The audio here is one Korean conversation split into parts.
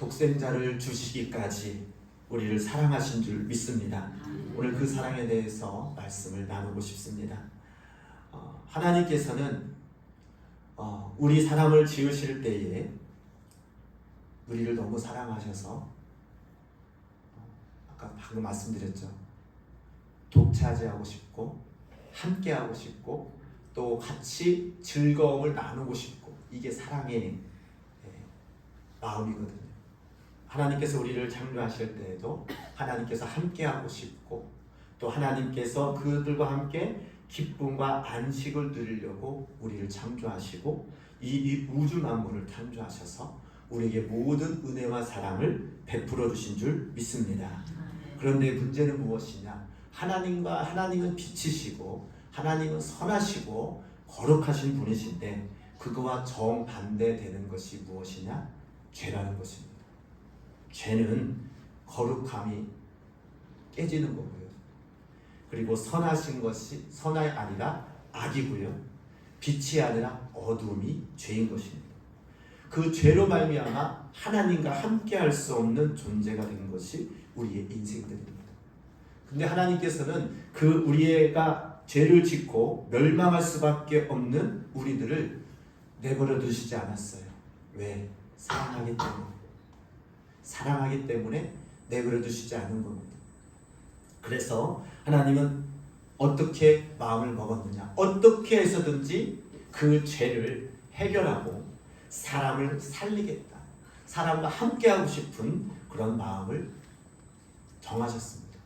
독생자를 주시기까지 우리를 사랑하신 줄 믿습니다. 오늘 그 사랑에 대해서 말씀을 나누고 싶습니다. 하나님께서는 우리 사람을 지으실 때에 우리를 너무 사랑하셔서 아까 방금 말씀드렸죠. 독차지하고 싶고 함께하고 싶고 또 같이 즐거움을 나누고 싶고, 이게 사랑의 마음이거든요. 하나님께서 우리를 창조하실 때에도 하나님께서 함께하고 싶고, 또 하나님께서 그들과 함께 기쁨과 안식을 누리려고 우리를 창조하시고 이 우주 만물을 창조하셔서 우리에게 모든 은혜와 사랑을 베풀어 주신 줄 믿습니다. 그런데 문제는 무엇이냐? 하나님은 빛이시고 하나님은 선하시고 거룩하신 분이신데 그거와 정반대되는 것이 무엇이냐? 죄라는 것입니다. 죄는 거룩함이 깨지는 거고요. 그리고 선하신 것이 선이 아니라 악이고요. 빛이 아니라 어둠이 죄인 것입니다. 그 죄로 말미암아 하나님과 함께할 수 없는 존재가 된 것이 우리의 인생들입니다. 근데 하나님께서는 그 우리가 죄를 짓고 멸망할 수밖에 없는 우리들을 내버려 두시지 않았어요. 왜? 사랑하기 때문에 내버려 두시지 않은 겁니다. 그래서 하나님은 어떻게 마음을 먹었느냐? 어떻게 해서든지 그 죄를 해결하고 사람을 살리겠다, 사람과 함께하고 싶은 그런 마음을 정하셨습니다.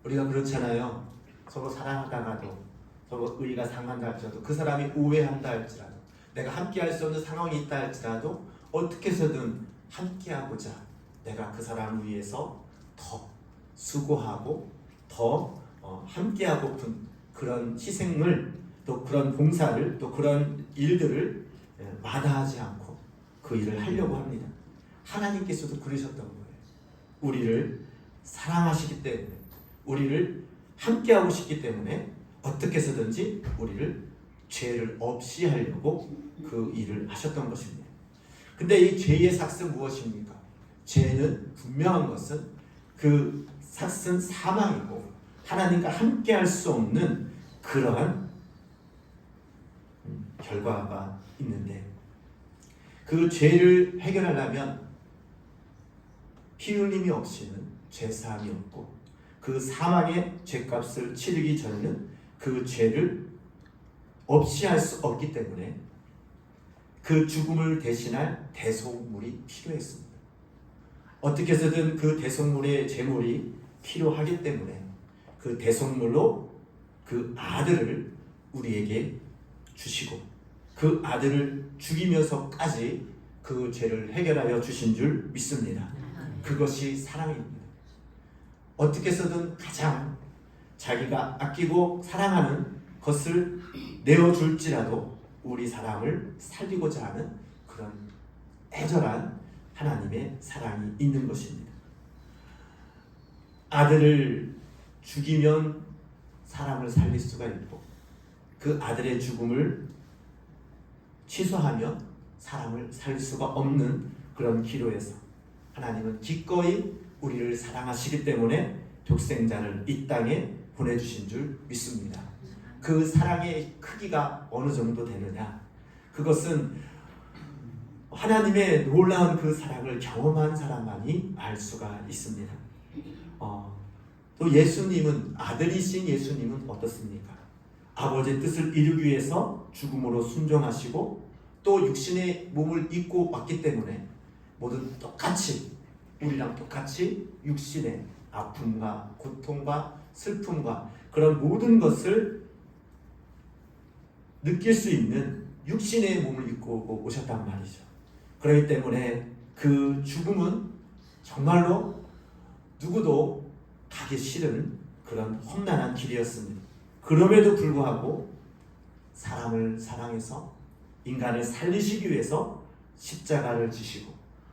우리가 그렇잖아요. 서로 사랑하다가도 서로 의가 상한다 할지라도, 그 사람이 오해한다 할지라도, 내가 함께할 수 없는 상황이 있다 할지라도 어떻게 해서든 함께하고자 내가 그 사람을 위해서 더 수고하고 더 함께하고픈 그런 희생을, 또 그런 봉사를, 또 그런 일들을 마다하지 않고 그 일을 하려고 합니다. 하나님께서도 그러셨던 거예요. 우리를 사랑하시기 때문에, 우리를 함께하고 싶기 때문에 어떻게 해서든지 우리를 죄를 없이 하려고 그 일을 하셨던 것입니다. 근데 이 죄의 삭은 무엇입니까? 죄는 분명한 것은 그 삭은 사망이고 하나님과 함께할 수 없는 그러한 결과가 있는데, 그 죄를 해결하려면 피 흘림이 없이는 죄사함이 없고, 그 사망의 죄값을 치르기 전에는 그 죄를 없이 할 수 없기 때문에 그 죽음을 대신할 대속물이 필요했습니다. 어떻게 해서든 그 대속물의 제물이 필요하기 때문에 그 대속물로 그 아들을 우리에게 주시고 그 아들을 죽이면서까지 그 죄를 해결하여 주신 줄 믿습니다. 그것이 사랑입니다. 어떻게 해서든 가장 자기가 아끼고 사랑하는 것을 내어줄지라도 우리 사람을 살리고자 하는 그런 애절한 하나님의 사랑이 있는 것입니다. 아들을 죽이면 사람을 살릴 수가 있고, 그 아들의 죽음을 취소하면 사람을 살릴 수가 없는 그런 기로에서 하나님은 기꺼이 우리를 사랑하시기 때문에 독생자를 이 땅에 보내주신 줄 믿습니다. 그 사랑의 크기가 어느 정도 되느냐? 그것은 하나님의 놀라운 그 사랑을 경험한 사람만이 알 수가 있습니다. 또 예수님은, 아들이신 예수님은 어떻습니까? 아버지의 뜻을 이루기 위해서 죽음으로 순종하시고 또 육신의 몸을 입고 왔기 때문에 모든 똑같이, 우리랑 똑같이 육신의 아픔과 고통과 슬픔과 그런 모든 것을 느낄 수 있는 육신의 몸을 입고 오셨단 말이죠. 그렇기 때문에 그 죽음은 정말로 누구도 가기 싫은 그런 험난한 길이었습니다. 그럼에도 불구하고 사람을 사랑해서 인간을 살리시기 위해서 십자가를 지시고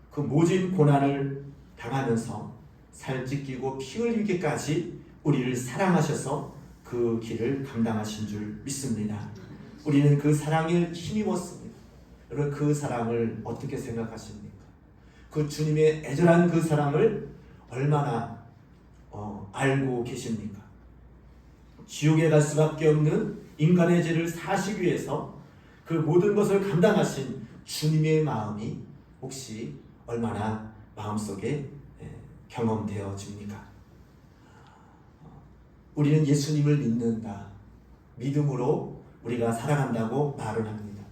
그 모진 고난을 당하면서 살찢기고 피 흘리기까지 우리를 사랑하셔서 그 길을 감당하신 줄 믿습니다. 우리는 그 사랑에 힘입었습니다. 여러분, 그 사랑을 어떻게 생각하십니까? 그 주님의 애절한 그 사랑을 얼마나 알고 계십니까? 지옥에 갈 수밖에 없는 인간의 죄를 사시기 위해서 그 모든 것을 감당하신 주님의 마음이 혹시 얼마나 마음속에 경험되어집니까? 우리는 예수님을 믿는다. 믿음으로 우리가 살아간다고 말을 합니다.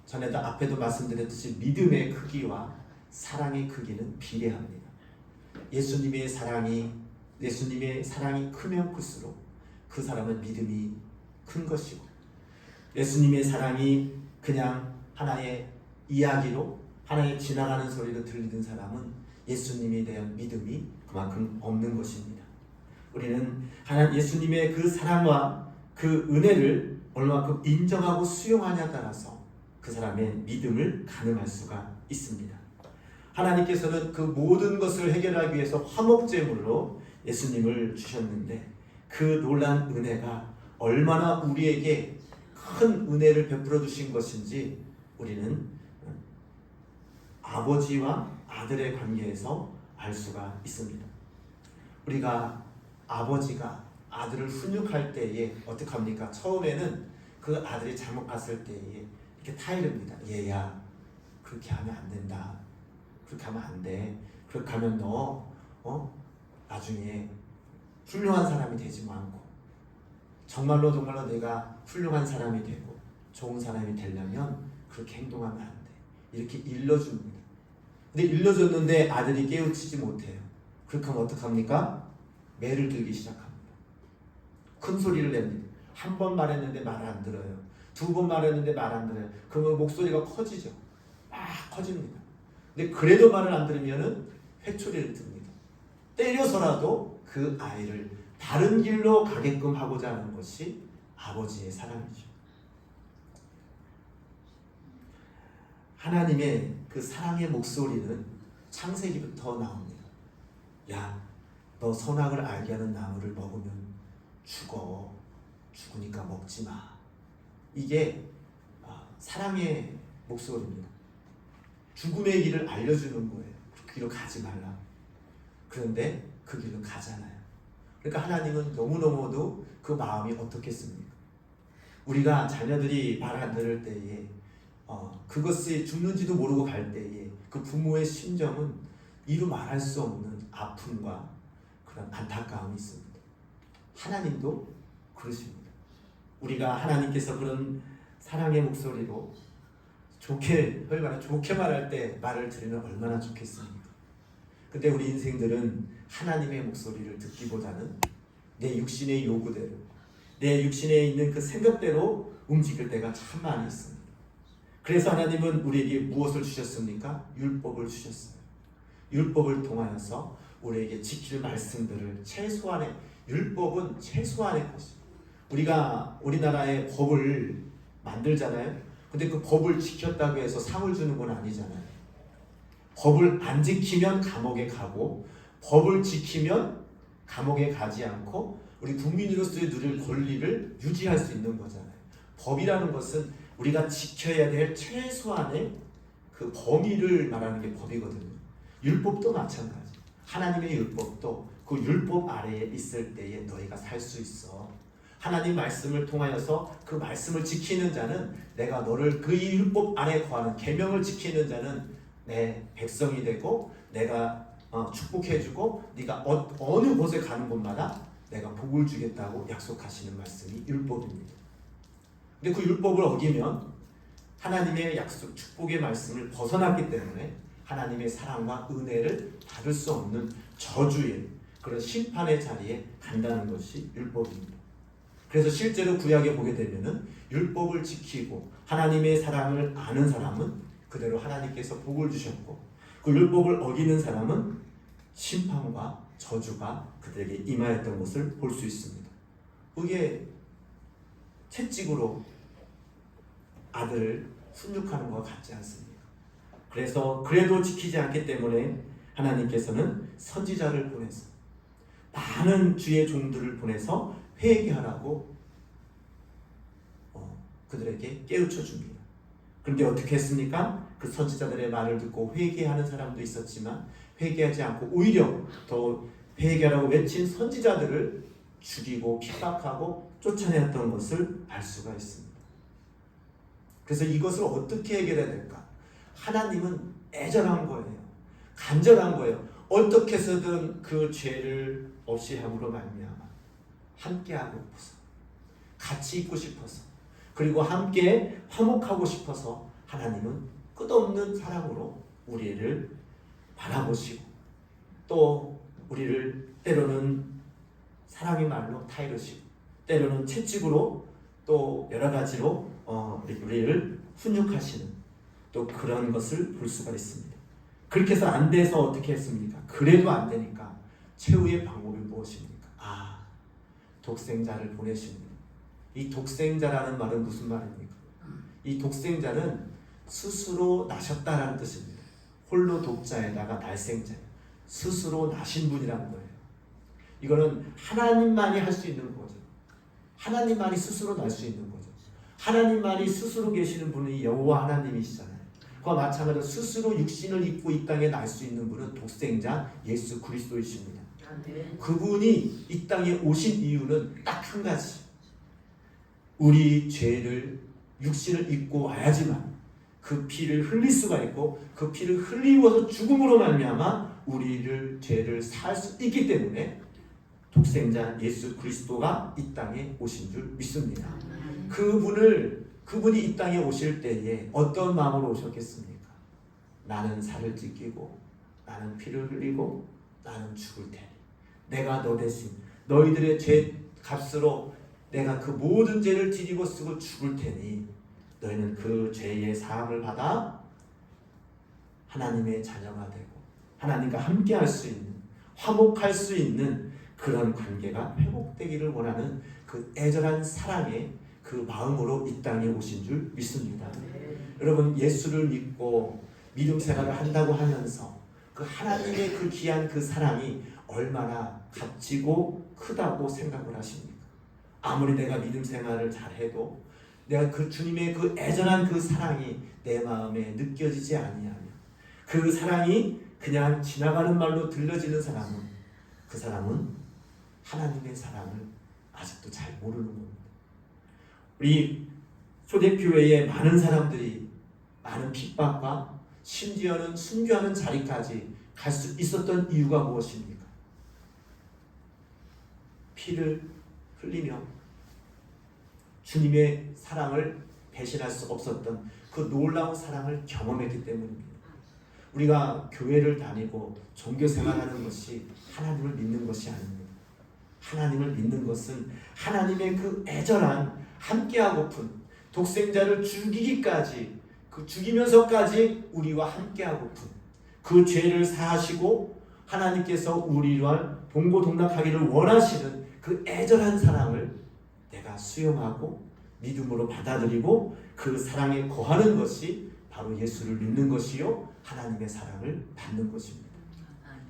전에도 앞에도 말씀드렸듯이 믿음의 크기와 사랑의 크기는 비례합니다. 예수님의 사랑이 크면 클수록 그 사람은 믿음이 큰 것이고, 예수님의 사랑이 그냥 하나의 이야기로, 하나의 지나가는 소리로 들리는 사람은 예수님에 대한 믿음이 그만큼 없는 것입니다. 우리는 예수님의 그 사랑과 그 은혜를 얼마큼 인정하고 수용하냐에 따라서 그 사람의 믿음을 가늠할 수가 있습니다. 하나님께서는 그 모든 것을 해결하기 위해서 화목제물로 예수님을 주셨는데, 그 놀란 은혜가 얼마나 우리에게 큰 은혜를 베풀어 주신 것인지 우리는 아버지와 아들의 관계에서 알 수가 있습니다. 우리가 아버지가 아들을 훈육할 때에 어떻게 합니까? 처음에는 그 아들이 잘못 갔을 때에 이렇게 타이릅니다. 얘야, 그렇게 하면 안 된다. 그렇게 하면 안 돼. 그렇게 하면 너 나중에 훌륭한 사람이 되지 않고, 정말로 내가 훌륭한 사람이 되고 좋은 사람이 되려면 그렇게 행동하면 안 돼. 이렇게 일러줍니다. 근데 일러줬는데 아들이 깨우치지 못해요. 그렇게 하면 어떡합니까? 매를 들기 시작합니다. 큰 소리를 냅니다. 한 번 말했는데 말을 안 들어요. 두 번 말했는데 말 안 들어요. 그러면 목소리가 커지죠. 막 커집니다. 근데 그래도 말을 안 들으면은 회초리를 듭니다. 때려서라도 그 아이를 바른 길로 가게끔 하고자 하는 것이 아버지의 사랑이죠. 하나님의 그 사랑의 목소리는 창세기부터 나옵니다. 야, 너 선악을 알게 하는 나무를 먹으면 죽어. 죽으니까 먹지 마. 이게 사랑의 목소리입니다. 죽음의 길을 알려주는 거예요. 그 길로 가지 말라. 그런데 그 길로 가잖아요. 그러니까 하나님은 너무너무도 그 마음이 어떻겠습니까? 우리가 자녀들이 말 안 들을 때에 그것이 죽는지도 모르고 갈 때에 그 부모의 심정은 이루 말할 수 없는 아픔과 그런 안타까움이 있습니다. 하나님도 그러십니다. 우리가 하나님께서 그런 사랑의 목소리로 좋게 말할 때 말을 들으면 얼마나 좋겠습니까? 근데 우리 인생들은 하나님의 목소리를 듣기보다는 내 육신의 요구대로, 내 육신에 있는 그 생각대로 움직일 때가 참 많이 있습니다. 그래서 하나님은 우리에게 무엇을 주셨습니까? 율법을 주셨어요. 율법을 통하여서 우리에게 지킬 말씀들을 최소한의, 율법은 최소한의 것입니다. 우리가 우리나라의 법을 만들잖아요. 근데 그 법을 지켰다고 해서 상을 주는 건 아니잖아요. 법을 안 지키면 감옥에 가고, 법을 지키면 감옥에 가지 않고 우리 국민으로서의 누릴 권리를 유지할 수 있는 거잖아요. 법이라는 것은 우리가 지켜야 될 최소한의 그 범위를 말하는 게 법이거든요. 율법도 마찬가지. 하나님의 율법도 그 율법 아래에 있을 때에 너희가 살 수 있어. 하나님 말씀을 통하여서 그 말씀을 지키는 자는, 내가 너를 그 율법 아래 거하는 계명을 지키는 자는 내 백성이 되고 내가 축복해주고 네가 어느 곳에 가는 곳마다 내가 복을 주겠다고 약속하시는 말씀이 율법입니다. 근데 그 율법을 어기면 하나님의 약속, 축복의 말씀을 벗어났기 때문에 하나님의 사랑과 은혜를 받을 수 없는 저주의 그런 심판의 자리에 간다는 것이 율법입니다. 그래서 실제로 구약에 보게 되면은 율법을 지키고 하나님의 사랑을 아는 사람은 그대로 하나님께서 복을 주셨고, 그 율법을 어기는 사람은 심판과 저주가 그들에게 임하였던 것을 볼 수 있습니다. 그게 채찍으로 아들을 훈육하는 것 같지 않습니까? 그래서 그래도 지키지 않기 때문에 하나님께서는 선지자를 보내서, 많은 주의 종들을 보내서 회개하라고 그들에게 깨우쳐 줍니다. 그런데 어떻게 했습니까? 그 선지자들의 말을 듣고 회개하는 사람도 있었지만 회개하지 않고 오히려 더 회개하라고 외친 선지자들을 죽이고 핍박하고 쫓아내었던 것을 알 수가 있습니다. 그래서 이것을 어떻게 해결해야 될까? 하나님은 애절한 거예요. 간절한 거예요. 어떻게 해서든 그 죄를 없이 함으로 말미암아 함께하고 싶어서, 같이 있고 싶어서, 그리고 함께 화목하고 싶어서 하나님은 끝없는 사랑으로 우리를 바라보시고 또 우리를 때로는 사랑의 말로 타이르시고 때로는 채찍으로 또 여러 가지로 우리를 훈육하시는 또 그런 것을 볼 수가 있습니다. 그렇게 해서 안 돼서 어떻게 했습니까? 그래도 안 되니까 최후의 방법이 무엇입니까? 독생자를 보내십니다. 이 독생자라는 말은 무슨 말입니까? 이 독생자는 스스로 나셨다라는 뜻입니다. 홀로 독자에다가 날생자예요. 스스로 나신 분이라는 거예요. 이거는 하나님만이 할 수 있는 거죠. 하나님만이 스스로 날 수 있는 거죠. 하나님만이 스스로 계시는 분이 여호와 하나님이시잖아요. 그와 마찬가지로 스스로 육신을 입고 이 땅에 날 수 있는 분은 독생자 예수 그리스도이십니다. 그분이 이 땅에 오신 이유는 딱 한 가지. 우리 죄를 육신을 입고 와야지만 그 피를 흘릴 수가 있고 그 피를 흘리고서 죽음으로 말미암아 우리를 죄를 살 수 있기 때문에 독생자 예수 그리스도가 이 땅에 오신 줄 믿습니다. 그분이 이 땅에 오실 때에 어떤 마음으로 오셨겠습니까? 나는 살을 찢기고 나는 피를 흘리고 나는 죽을 테니 내가 너 대신 너희들의 죄 값으로 내가 그 모든 죄를 지니고 쓰고 죽을 테니 너희는 그 죄의 사함을 받아 하나님의 자녀가 되고 하나님과 함께 할 수 있는 화목할 수 있는 그런 관계가 회복되기를 원하는 그 애절한 사랑의 그 마음으로 이 땅에 오신 줄 믿습니다. 여러분 예수를 믿고 믿음 생활을 한다고 하면서 그 하나님의 그 귀한 그 사랑이 얼마나 값지고 크다고 생각을 하십니까? 아무리 내가 믿음 생활을 잘해도 내가 그 주님의 그 애절한 그 사랑이 내 마음에 느껴지지 아니하면 그 사랑이 그냥 지나가는 말로 들려지는 사람은 그 사람은 하나님의 사랑을 아직도 잘 모르는 겁니다. 우리 초대교회에 많은 사람들이 많은 핍박과 심지어는 순교하는 자리까지 갈 수 있었던 이유가 무엇입니까? 피를 흘리며 주님의 사랑을 배신할 수 없었던 그 놀라운 사랑을 경험했기 때문입니다. 우리가 교회를 다니고 종교 생활하는 것이 하나님을 믿는 것이 아닙니다. 하나님을 믿는 것은 하나님의 그 애절한 함께하고픈 독생자를 죽이기까지 그 죽이면서까지 우리와 함께하고픈 그 죄를 사하시고 하나님께서 우리와 동고동락하기를 원하시는 그 애절한 사랑을 내가 수용하고 믿음으로 받아들이고 그 사랑에 거하는 것이 바로 예수를 믿는 것이요 하나님의 사랑을 받는 것입니다.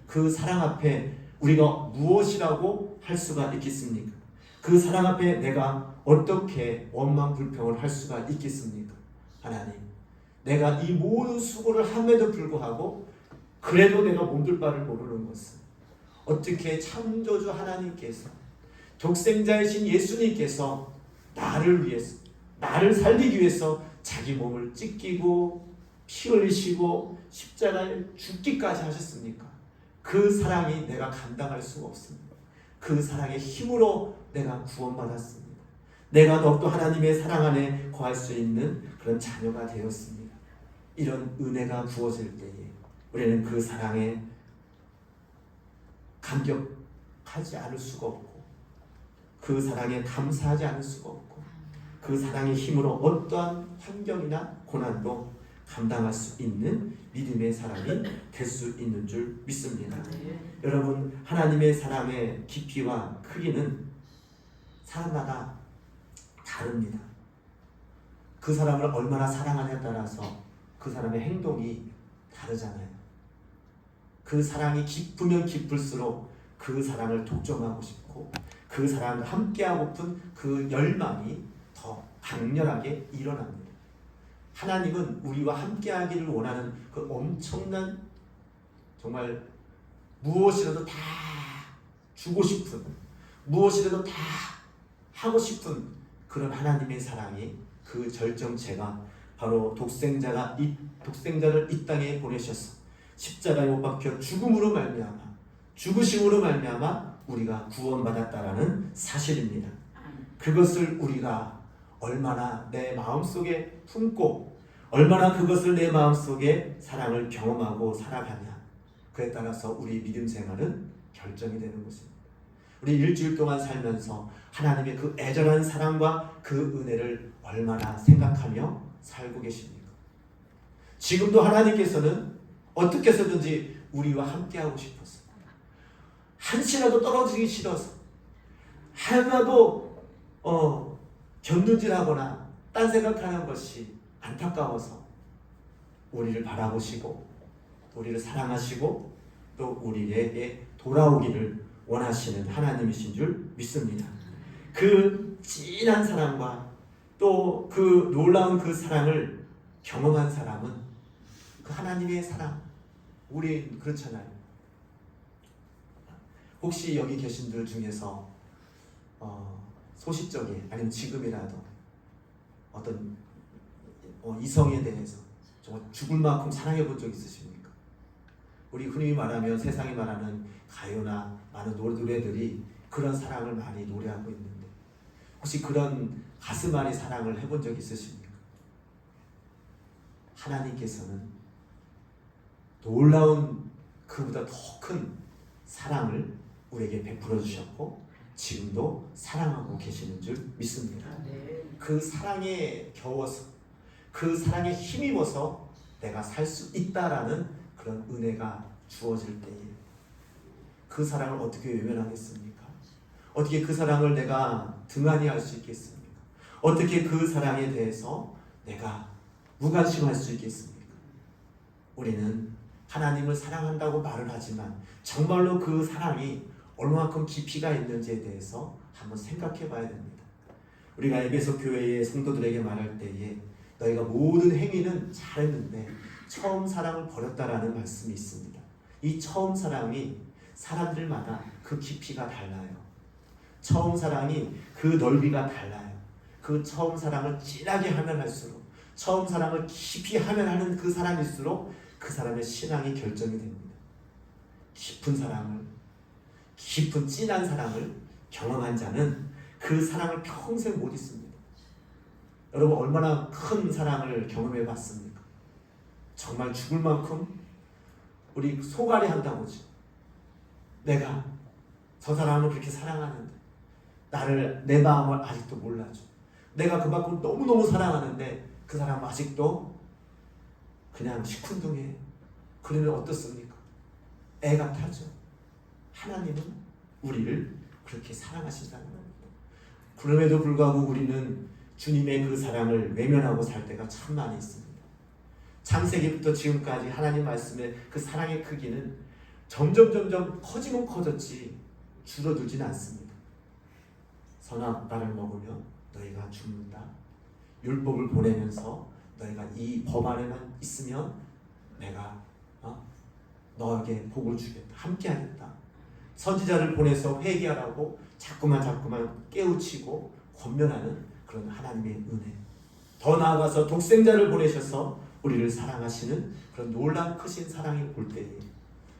그 사랑 앞에 우리가 무엇이라고 할 수가 있겠습니까? 그 사랑 앞에 내가 어떻게 원망 불평을 할 수가 있겠습니까? 하나님, 내가 이 모든 수고를 함에도 불구하고 그래도 내가 몸둘 바를 모르는 것은 어떻게 창조주 하나님께서 독생자이신 예수님께서 나를 위해서 나를 살리기 위해서 자기 몸을 찢기고 피 흘리시고 십자가에 죽기까지 하셨습니까? 그 사랑이 내가 감당할 수가 없습니다. 그 사랑의 힘으로 내가 구원받았습니다. 내가 더욱더 하나님의 사랑 안에 거할 수 있는 그런 자녀가 되었습니다. 이런 은혜가 부어질 때에 우리는 그 사랑에 감격하지 않을 수가 없고 그 사랑에 감사하지 않을 수가 없고 그 사랑의 힘으로 어떠한 환경이나 고난도 감당할 수 있는 믿음의 사람이 될 수 있는 줄 믿습니다. 여러분, 하나님의 사랑의 깊이와 크기는 사람마다 다릅니다. 그 사람을 얼마나 사랑하냐에 따라서 그 사람의 행동이 다르잖아요. 그 사랑이 깊으면 깊을수록 그 사랑을 독점하고 싶고 그 사랑과 함께하고픈 그 열망이 더 강렬하게 일어납니다. 하나님은 우리와 함께하기를 원하는 그 엄청난 정말 무엇이라도 다 주고 싶은 무엇이라도 다 하고 싶은 그런 하나님의 사랑이 그 절정체가 바로 독생자를 이 땅에 보내셔서 십자가에 못 박혀 죽음으로 말미암아 죽으심으로 말미암아 우리가 구원받았다라는 사실입니다. 그것을 우리가 얼마나 내 마음속에 품고 얼마나 그것을 내 마음속에 사랑을 경험하고 살아가냐, 그에 따라서 우리 믿음 생활은 결정이 되는 것입니다. 우리 일주일 동안 살면서 하나님의 그 애절한 사랑과 그 은혜를 얼마나 생각하며 살고 계십니까? 지금도 하나님께서는 어떻게 해서든지 우리와 함께하고 싶어서, 한시라도 떨어지기 싫어서, 하나도 견눈질하거나 딴 생각하는 것이 안타까워서 우리를 바라보시고 우리를 사랑하시고 또 우리에게 돌아오기를 원하시는 하나님이신 줄 믿습니다. 그 진한 사랑과 또 그 놀라운 그 사랑을 경험한 사람은 그 하나님의 사랑, 우리 그렇잖아요. 혹시 여기 계신 분 중에서 소시적인 아니면 지금이라도 어떤 이성에 대해서 정말 죽을 만큼 사랑해 본 적 있으십니까? 우리 흔히 말하면 세상이 말하는 가요나 많은 노래들이 그런 사랑을 많이 노래하고 있는데 혹시 그런 가슴 안의 사랑을 해본 적 있으십니까? 하나님께서는 놀라운 그보다 더 큰 사랑을 우리에게 베풀어 주셨고 지금도 사랑하고 계시는 줄 믿습니다. 그 사랑에 겨워서 그 사랑에 힘입어서 내가 살 수 있다라는 그런 은혜가 주어질 때에 그 사랑을 어떻게 외면하겠습니까? 어떻게 그 사랑을 내가 등한히 할 수 있겠습니까? 어떻게 그 사랑에 대해서 내가 무관심할 수 있겠습니까? 우리는 하나님을 사랑한다고 말을 하지만 정말로 그 사랑이 얼마만큼 깊이가 있는지에 대해서 한번 생각해 봐야 됩니다. 우리가 에베소 교회의 성도들에게 말할 때에 너희가 모든 행위는 잘했는데 처음 사랑을 버렸다라는 말씀이 있습니다. 이 처음 사랑이 사람들마다 그 깊이가 달라요. 처음 사랑이 그 넓이가 달라요. 그 처음 사랑을 진하게 하면 할수록, 처음 사랑을 깊이 하면 하는 그 사람일수록 그 사람의 신앙이 결정이 됩니다. 깊은 사랑을, 깊은 진한 사랑을 경험한 자는 그 사랑을 평생 못 잊습니다. 여러분 얼마나 큰 사랑을 경험해 봤습니까? 정말 죽을 만큼 우리 소갈이 한다고죠. 내가 저 사람을 그렇게 사랑하는데 나를, 내 마음을 아직도 몰라줘. 내가 그만큼 너무너무 사랑하는데 그 사람 아직도 그냥 시큰둥해. 그러면 어떻습니까? 애가 타죠. 하나님은 우리를 그렇게 사랑하신다는 겁니다. 그럼에도 불구하고 우리는 주님의 그 사랑을 외면하고 살 때가 참 많이 있습니다. 창세기부터 지금까지 하나님 말씀의 그 사랑의 크기는 점점 커지면 커졌지 줄어들진 않습니다. 선악과를 먹으면 너희가 죽는다. 율법을 보내면서 너희가 이 법 안에만 있으면 내가 너에게 복을 주겠다. 함께 하겠다. 선지자를 보내서 회개하라고 자꾸만 깨우치고 권면하는 그런 하나님의 은혜. 더 나아가서 독생자를 보내셔서 우리를 사랑하시는 그런 놀랍 크신 사랑을 볼 때에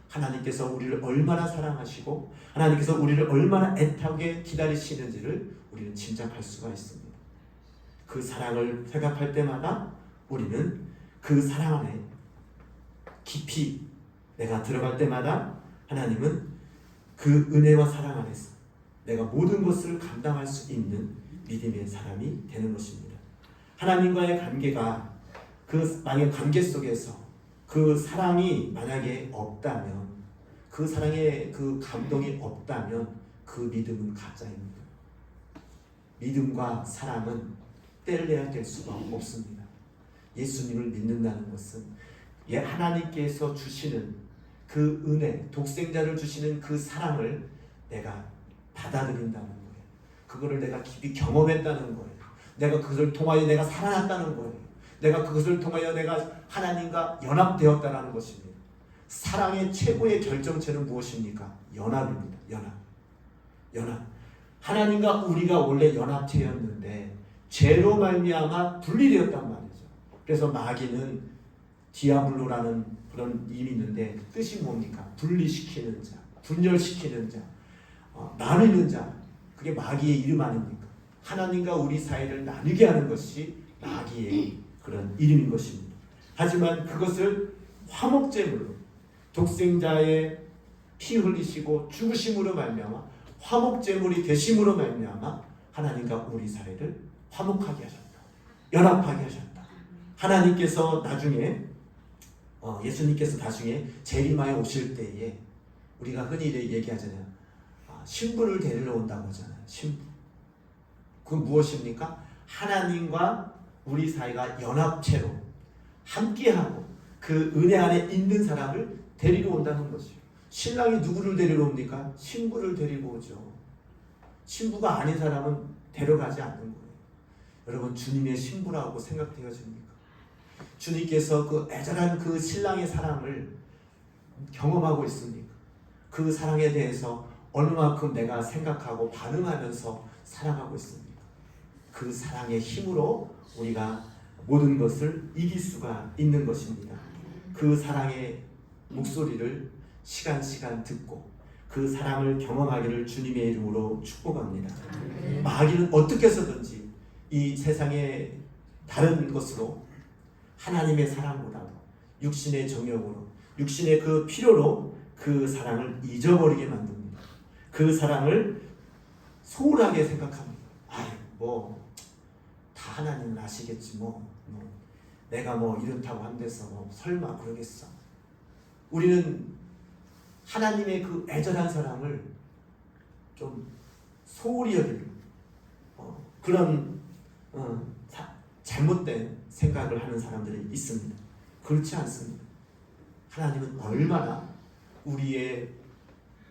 하나님께서 우리를 얼마나 사랑하시고 하나님께서 우리를 얼마나 애타게 기다리시는지를 우리는 짐작할 수가 있습니다. 그 사랑을 생각할 때마다 우리는 그 사랑 안에 깊이 내가 들어갈 때마다 하나님은 그 은혜와 사랑 안에서 내가 모든 것을 감당할 수 있는 믿음의 사람이 되는 것입니다. 하나님과의 관계가 그 만약 관계 속에서 그 사랑이 만약에 없다면, 그 사랑의 그 감동이 없다면 그 믿음은 가짜입니다. 믿음과 사랑은 뗄래야 뗄 수가 없습니다. 예수님을 믿는다는 것은 하나님께서 주시는 그 은혜, 독생자를 주시는 그 사랑을 내가 받아들인다는 거예요. 그거를 내가 깊이 경험했다는 거예요. 내가 그것을 통하여 내가 살아났다는 거예요. 내가 그것을 통하여 내가 하나님과 연합되었다는 것입니다. 사랑의 최고의 결정체는 무엇입니까? 연합입니다. 연합. 하나님과 우리가 원래 연합체였는데 죄로 말미암아 분리되었단 말이죠. 그래서 마귀는 디아블로라는 그런 이름이 있는데 뜻이 뭡니까? 분리시키는 자, 분열시키는 자, 나누는 자. 그게 마귀의 이름 아닙니까? 하나님과 우리 사이를 나누게 하는 것이 마귀의 그런 이름인 것입니다. 하지만 그것을 화목제물로 독생자의 피 흘리시고 죽으심으로 말미암아 화목제물이 되심으로 말미암아 하나님과 우리 사이를 화목하게 하셨다. 연합하게 하셨다. 하나님께서 나중에 예수님께서 나중에 재림하여 오실 때에 우리가 흔히 얘기하잖아요. 신부를 데리러 온다고 하잖아요. 신부. 그건 무엇입니까? 하나님과 우리 사이가 연합체로 함께하고 그 은혜 안에 있는 사람을 데리러 온다는 것이에요. 신랑이 누구를 데리러 옵니까? 신부를 데리고 오죠. 신부가 아닌 사람은 데려가지 않는 거예요. 여러분, 주님의 신부라고 생각되어집니까? 주님께서 그 애절한 그 신랑의 사랑을 경험하고 있습니까? 그 사랑에 대해서 얼마만큼 내가 생각하고 반응하면서 사랑하고 있습니까? 그 사랑의 힘으로 우리가 모든 것을 이길 수가 있는 것입니다. 그 사랑의 목소리를 시간 듣고 그 사랑을 경험하기를 주님의 이름으로 축복합니다. 마귀는 어떻게 해서든지 이 세상의 다른 것으로 하나님의 사랑보다도 육신의 정욕으로 육신의 그 필요로 그 사랑을 잊어버리게 만듭니다. 그 사랑을 소홀하게 생각합니다. 다 하나님은 아시겠지 내가 이렇다고 한데서 설마 그러겠어. 우리는 하나님의 그 애절한 사랑을 좀 소홀히 여기는 그런 잘못된 생각을 하는 사람들이 있습니다. 그렇지 않습니다. 하나님은 얼마나 우리의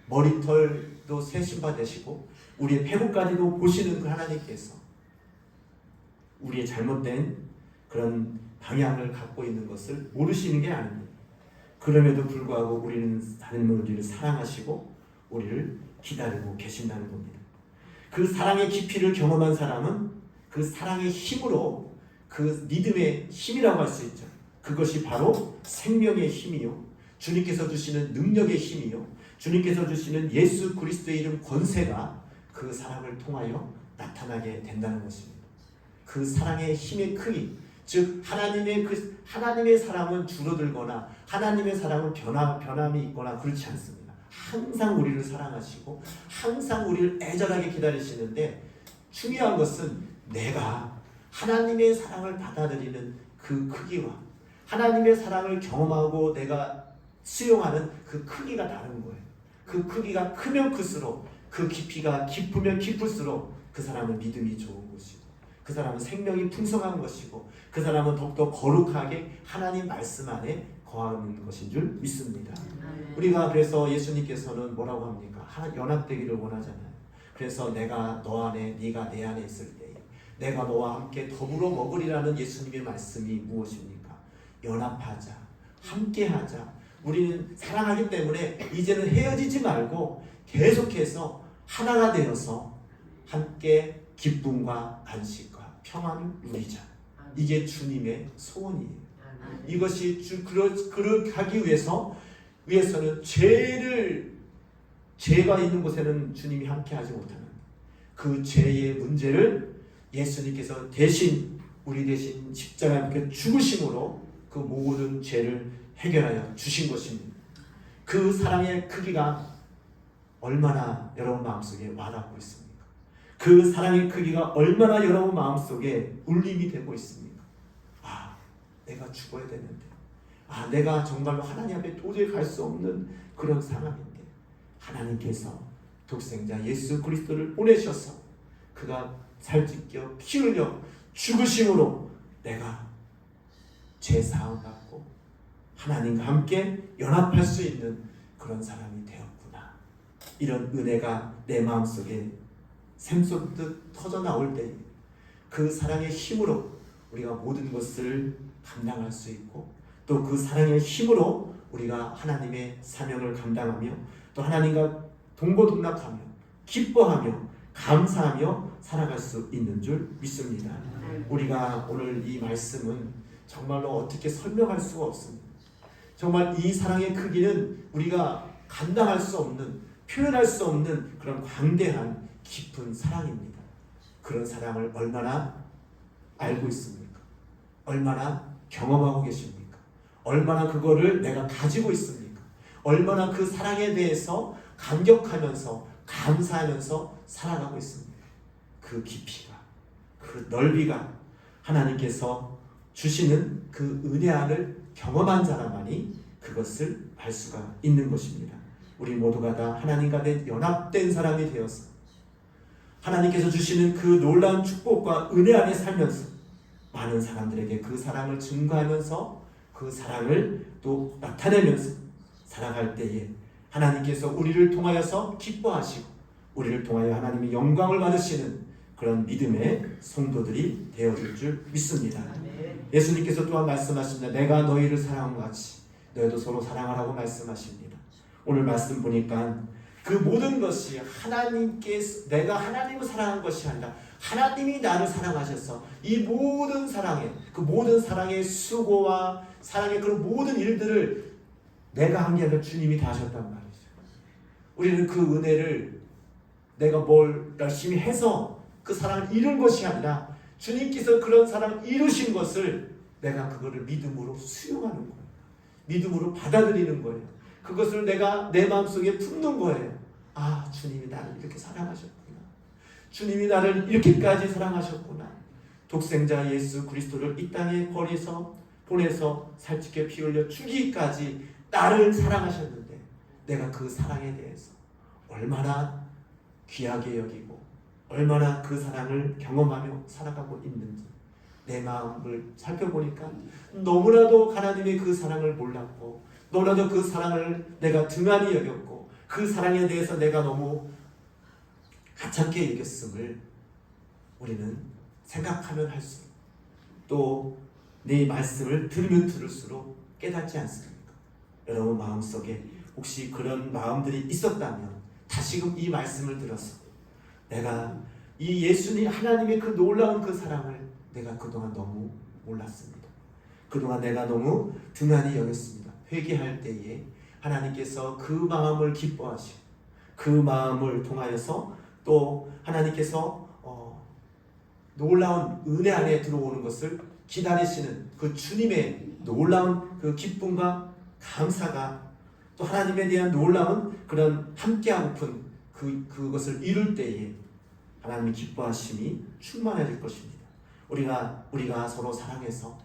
머리털도 세심바 되시고 우리의 배고까지도 보시는 그 하나님께서 우리의 잘못된 그런 방향을 갖고 있는 것을 모르시는 게 아닙니다. 그럼에도 불구하고 우리는 하나님은 우리를 사랑하시고 우리를 기다리고 계신다는 겁니다. 그 사랑의 깊이를 경험한 사람은 그 사랑의 힘으로 그 믿음의 힘이라고 할 수 있죠. 그것이 바로 생명의 힘이요, 주님께서 주시는 능력의 힘이요, 주님께서 주시는 예수 그리스도의 이름 권세가 그 사랑을 통하여 나타나게 된다는 것입니다. 그 사랑의 힘의 크기, 즉 하나님의 사랑은 줄어들거나 하나님의 사랑은 변함이 있거나 그렇지 않습니다. 항상 우리를 사랑하시고 항상 우리를 애절하게 기다리시는데, 중요한 것은 내가 하나님의 사랑을 받아들이는 그 크기와 하나님의 사랑을 경험하고 내가 수용하는 그 크기가 다른 거예요. 그 크기가 크면 클수록, 그 깊이가 깊으면 깊을수록 그 사람은 믿음이 좋은 것이고, 그 사람은 생명이 풍성한 것이고, 그 사람은 더욱더 거룩하게 하나님 말씀 안에 거하는 것인 줄 믿습니다. 우리가 그래서 예수님께서는 뭐라고 합니까? 연합되기를 원하잖아요. 그래서 내가 너 안에, 네가 내 안에 있을 때 내가 너와 함께 더불어 먹으리라는 예수님의 말씀이 무엇입니까? 연합하자, 함께하자. 우리는 사랑하기 때문에 이제는 헤어지지 말고 계속해서 하나가 되어서 함께 기쁨과 안식과 평안을 누리자. 이게 주님의 소원이에요. 이것이 그렇게 하기 위해서는 죄가 있는 곳에는 주님이 함께하지 못하는 그 죄의 문제를 예수님께서 대신 우리 대신 십자가에 함께 죽으심으로 그 모든 죄를 해결하여 주신 것입니다. 그 사랑의 크기가 얼마나 여러분 마음속에 와닿고 있습니까? 그 사랑의 크기가 얼마나 여러분 마음속에 울림이 되고 있습니까? 내가 죽어야 되는데, 내가 정말로 하나님 앞에 도저히 갈 수 없는 그런 상황인데 하나님께서 독생자 예수 그리스도를 보내셔서 그가 살찢겨 피 흘려 죽으심으로 내가 죄사함 받고 하나님과 함께 연합할 수 있는 그런 사람이 되었구나. 이런 은혜가 내 마음속에 샘솟듯 터져 나올 때 그 사랑의 힘으로 우리가 모든 것을 감당할 수 있고 또 그 사랑의 힘으로 우리가 하나님의 사명을 감당하며 또 하나님과 동고동락하며 기뻐하며 감사하며 살아갈 수 있는 줄 믿습니다. 우리가 오늘 이 말씀은 정말로 어떻게 설명할 수가 없습니다. 정말 이 사랑의 크기는 우리가 감당할 수 없는, 표현할 수 없는 그런 광대한 깊은 사랑입니다. 그런 사랑을 얼마나 알고 있습니까? 얼마나 경험하고 계십니까? 얼마나 그거를 내가 가지고 있습니까? 얼마나 그 사랑에 대해서 감격하면서 감사하면서 살아가고 있습니다. 그 깊이가, 그 넓이가 하나님께서 주시는 그 은혜를 경험한 사람만이 그것을 알 수가 있는 것입니다. 우리 모두가 다 하나님과 연합된 사람이 되어서 하나님께서 주시는 그 놀라운 축복과 은혜 안에 살면서 많은 사람들에게 그 사랑을 증거하면서 그 사랑을 또 나타내면서 살아갈 때에 하나님께서 우리를 통하여서 기뻐하시고 우리를 통하여 하나님의 영광을 받으시는 그런 믿음의 성도들이 되어줄 줄 믿습니다. 예수님께서 또한 말씀하십니다. 내가 너희를 사랑한 것 같이 너희도 서로 사랑하라고 말씀하십니다. 오늘 말씀 보니까 그 모든 것이 하나님께서, 내가 하나님을 사랑한 것이 아니라 하나님이 나를 사랑하셔서 이 모든 사랑의, 그 모든 사랑의 수고와 사랑의 그런 모든 일들을 내가 한 게 아니라 주님이 다 하셨단 말이죠. 우리는 그 은혜를 내가 뭘 열심히 해서 그 사랑을 이룬 것이 아니라 주님께서 그런 사랑을 이루신 것을 내가 그거를 믿음으로 수용하는 거예요. 믿음으로 받아들이는 거예요. 그것을 내가 내 마음속에 품는 거예요. 아, 주님이 나를 이렇게 사랑하셨구나. 주님이 나를 이렇게까지 사랑하셨구나. 독생자 예수 그리스도를 이 땅에 보내서 살찌게 피 흘려 죽이기까지 나를 사랑하셨는데 내가 그 사랑에 대해서 얼마나 귀하게 여기고 얼마나 그 사랑을 경험하며 살아가고 있는지 내 마음을 살펴보니까 너무나도 하나님의 그 사랑을 몰랐고 너무나도 그 사랑을 내가 등한히 여겼고 그 사랑에 대해서 내가 너무 하찮게 여겼음을 우리는 생각하면 할수록 또 내 말씀을 들으면 들을수록 깨닫지 않습니까? 여러분 마음속에 혹시 그런 마음들이 있었다면 다시금 이 말씀을 들어서 내가 이 예수님 하나님의 그 놀라운 그 사랑을 내가 그동안 너무 몰랐습니다. 그동안 내가 너무 등한히 여겼습니다. 회개할 때에 하나님께서 그 마음을 기뻐하시고 그 마음을 통하여서 또 하나님께서 놀라운 은혜 안에 들어오는 것을 기다리시는 그 주님의 놀라운 그 기쁨과 감사가 또 하나님에 대한 놀라운 그런 함께하고픈 그것을 이룰 때에 하나님의 기뻐하심이 충만해질 것입니다. 우리가 서로 사랑해서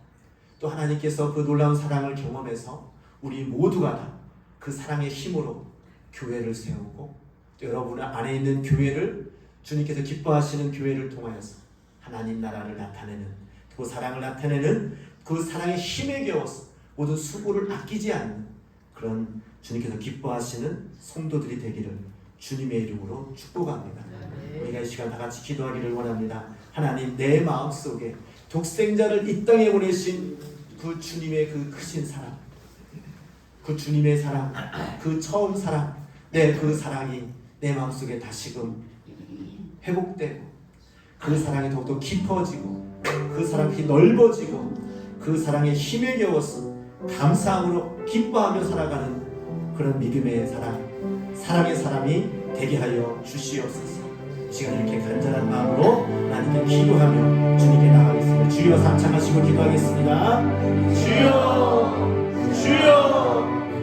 또 하나님께서 그 놀라운 사랑을 경험해서 우리 모두가 다 그 사랑의 힘으로 교회를 세우고 또 여러분 안에 있는 교회를 주님께서 기뻐하시는 교회를 통하여서 하나님 나라를 나타내는 그 사랑을 나타내는 그 사랑의 힘에 겨워서 모든 수고를 아끼지 않는 그런 주님께서 기뻐하시는 성도들이 되기를 주님의 이름으로 축복합니다. 우리가 이 시간 다 같이 기도하기를 원합니다. 하나님 내 마음속에 독생자를 이 땅에 보내신 그 주님의 그 크신 사랑 그 주님의 사랑 그 처음 사랑 그 사랑이 내 마음속에 다시금 회복되고 그 사랑이 더욱더 깊어지고 그 사랑이 넓어지고 그 사랑의 힘에 겨워서 감사함으로 기뻐하며 살아가는 그런 믿음의 사랑의 사람이 되게 하여 주시옵소서. 이 시간 이렇게 간절한 마음으로 하나님께 기도하며 주님께 나가겠습니다. 주여 삼창하시고 기도하겠습니다.